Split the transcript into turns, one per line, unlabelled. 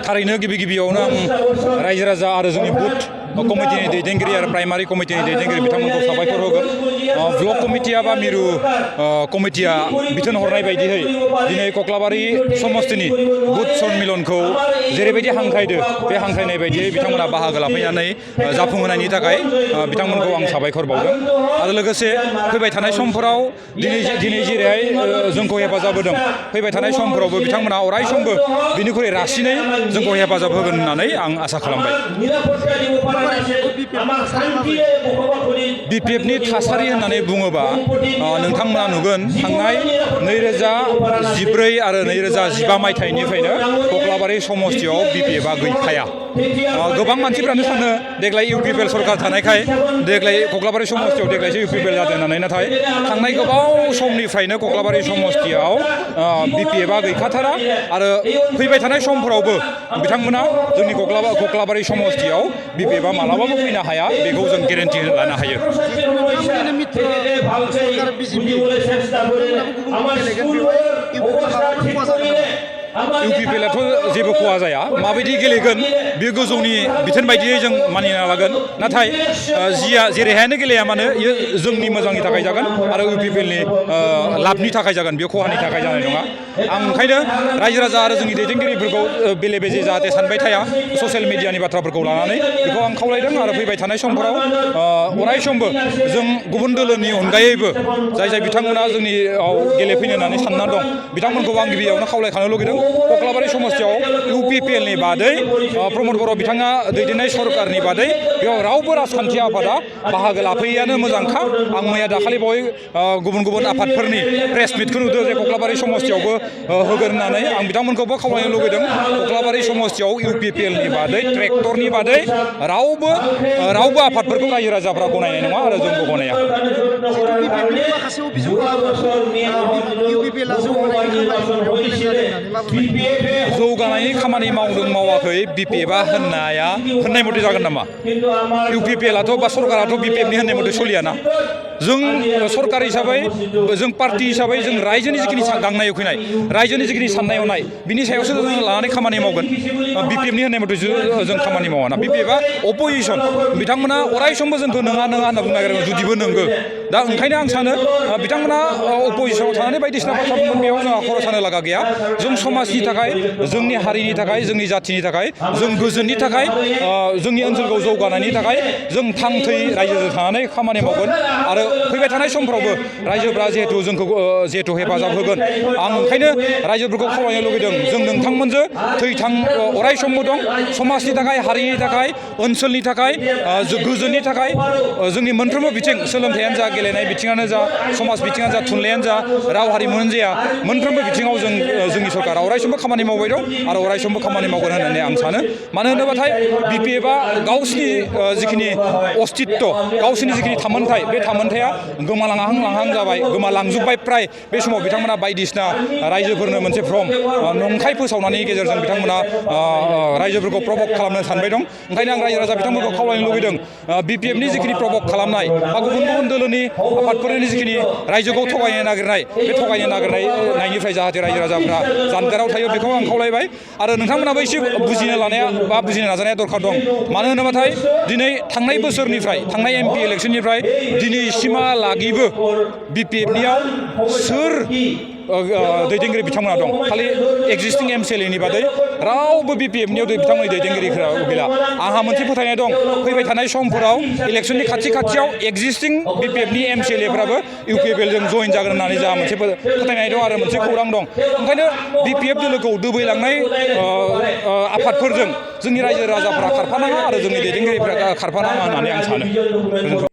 थारैनो गिबियावनो आं रायजो राजा आरो जोंनि बुथ कमिटिनि दैदेनगिरि आरो प्राइमारि कमिटिनि दैदेनगिरि बिथांमोनखौ साबायखर होगोन। ब्लक कमिटिया बा मिरु कमिटिया बिथोन हरनाय बायदियै दिनै कक्लाबारि समस्तिनि बुथ सन्मिलनखौ जेरैबायदि हांख्रायदो बे हांख्रायनाय बायदियै बिथांमोना बाहागो लाफैनानै जाफुंहोनायनि थाखाय बिथांमोनखौ आं साबायखर बावदों। आरो लोगोसे फैबाय थानाय समफोराव दिनै जेरैहाय जोंखौ हेफाजाब होदों, फैबाय थानाय समफोरावबो बिथांमोना अरायसमबो बिनिख्रुइ रासिनै जोंखौ हेफाजाब होगोन होननानै आं आसा खालामबाय। बिपिएफनि थासारि होननानै बुङोबा नोंथांमोना नुगोन थांनाय 2014 आरो 2015 मायथाइनिफ्रायनो कक्लाबारि समस्तियाव बिपिएफआ गैखाया। गोबां मानसिफ्रानो सानो देग्लाय इउपिपिएल सरकार थानायखाय देग्लाय कक्लाबारि समस्तियाव देग्लायसो इउपिपिएल जादों होननानै, नाथाय थांनाय गोबाव समनिफ्रायनो कक्लाबारि समस्तियाव बिपिएफआ गैखाथारा आरो फैबाय थानाय समफोरावबो बिथांमोना जोंनि कक्लाबारि समस्तियाव बिपिएफआ मालाबाबो फैनो हाया, बेखौ जों गेरेन्टि लानो हायो। इउपिपिएलआथ' जेबो खहा जाया, माबायदि गेलेगोन बेयो गोजौनि बिथोन बायदियै जों मानिना लागोन। नाथाय जिया जेरैहायानो गेलेया मानो इयो जोंनि मोजांनि थाखाय जागोन आरो इउपिपिएलनि लाबनि थाखाय जागोन, बेयो खहानि थाखाय जानाय नङा। आं ओंखायनो रायजो राजा आरो जोंनि दैदेनगिरिफोरखौ बेले बेजे जाहाथे सानबाय थाया ससियेल मिडियानि बाथ्राफोरखौ लानानै, बेखौ आं खावलायदों। आरो फैबाय थानाय समफोराव अरायसमबो जों गुबुन दोलोनि अनगायैबो जाय बिथांमोना जोंनियाव गेलेफैनो होननानै सानना दं बिथांमोनखौ आं गिबियावनो खावलायखानो लुगैदों। कक्लाबारि समस्तियाव इउपिपिएलनि बादै प्रमद बर' बिथाङा दैदेननाय सरकारनि बादै बेयाव रावबो राजखान्थि आफादा बाहागो लाफैयानो मोजांखा। आं मैया दाखालि बावै गुबुन आफादफोरनि प्रेस मिटखौ नुदों जे कक्लाबारि समस्तियावबो होगोन होननानै। आं बिथांमोनखौबो खावलायनो लुगैदों कक्लाबारि समस्तियाव इउपिपिएलनि बादै ट्रेक्टरनि बादै रावबो आफादफोरखौ रायजो राजाफ्रा गनायनाय नङा आरो जोंबो गनाया। जौगानायनि खामानि मावदों मावाखै बिपिएफआ होननाय मथे जागोन नामा? इउपिपिएलआथ' बा सरकाराथ' बिपिएफनि होननाय मथे सोलियाना। जों सरकार हिसाबै जों पार्टि हिसाबै जों रायजोनि जिखिनि गांनाय उखैनाय रायजोनि जिखिनि साननाय हनाय बिनि सायावसो जों लानानै खामानि मावगोन। बिपिएफनि होननाय मथे जों खामानि मावाना। बिपिएफआ अपोजिसन, बिथांमोना अरायसमबो जोंखौ नङा होनना बुंनो नागिरो, जुदिबो नंगौ। दा ओंखायनो आं सानो बिथांमोना अपोजिसनाव थानानै बायदिसिना बाथ्रा बुंगोन, बेयाव जोंहा खर' सानो लागा गैया। जों समाजनि थाखाय, जोंनि हारिनि थाखाय, जोंनि जाथिनि थाखाय, जों गोजोननि थाखाय, जोंनि ओनसोलखौ जौगानायनि थाखाय जों थांथै रायजोजों थानानै खामानि मावगोन। आरो फैबाय थानाय समफ्रावबो रायजोफ्रा जिहेथु हेफाजाब होगोन, आं ओंखायनो रायजोफोरखौ खावलायनो लुगैदों जों नोंथांमोनजों थैथां अरायसमबो दं। समाजनि थाखाय, हारिनि थाखाय, ओनसोलनि थाखाय, गोजोननि थाखाय जोंनि मोनफ्रोमबो बिथिं, सोलोंथायानो जा, गेलेनाय बिथिङानो जा, समाज बिथिङानो जा, थुनलाइयानो जा, राव हारिमुआनो जा, मोनफ्रोमबो बिथिङाव जोंनि सरकारा अरायसमबो खामानि मावबाय दं आरो अरायसमबो खामानि मावगोन होननानै आं सानो। मानो होनोबाथाय बिपिएफआ गावसिनि जिखिनि अस्तित्व, गावसिनि जिखिनि थामोनथाय, बे थामोनथाया गोमालांहां जाबाय, गोमालांजोब्बाय फ्राय। बे समाव बिथांमोना बायदिसिना रायजोफोरनो मोनसे भ्रम नंखाय फोसावनायनि गेजेरजों बिथांमोना रायजोफोरखौ प्रभक खालामनो सानबाय दं। ओंखायनो आं रायजो राजा बिथांमोनखौ खावलायनो लुगैदों बिपिएफनि जिखिनि प्रभक खालामनाय बा गुबुन दोलोनि आफादफोरनि जिखिनि रायजोखौ थगायनो नागिरनाय, बे थगायनो नागिरनायनिफ्राय जाहाथे रायजो राजाफ्रा जानगाराव थायो बेखौ आं खावलायबाय। आरो नोंथांमोनाबो एसे बुजिनो लानाया बा बुजिनो नाजानाया दरखार दं। मानो होनोबाथाय दिनै थांनाय बोसोरनिफ्राय, थांनाय MP इलेक्सननिफ्राय दिनैसिमहालागैबो बिपिएफनियाव सोर दैदेनगिरि बिथांमोना दं? खालि एक्जिस्टिं MCLA नि बादै रावबो बिपिएफनियाव बिथांमोननि दैदेनगिरिफोरा गैला। आंहा मोनसे फोथायनाय दं फैबाय थानाय समफोराव इलेक्सननि खाथियाव एक्जिस्टिं बिपिएफनि MCLA फ्राबो इउपिपिएलजों जइन जागोन होननानै जोंहा मोनसे फोथायनाय दं आरो मोनसे खौरां दं। ओंखायनो बिपिएफ दोलोखौ दोबैलांनाय आफादफोरजों जोंनि रायजो राजाफ्रा खारफानाङा आरो जोंनि दैदेनगिरिफ्रा खारफानाङा होननानै आं सानो।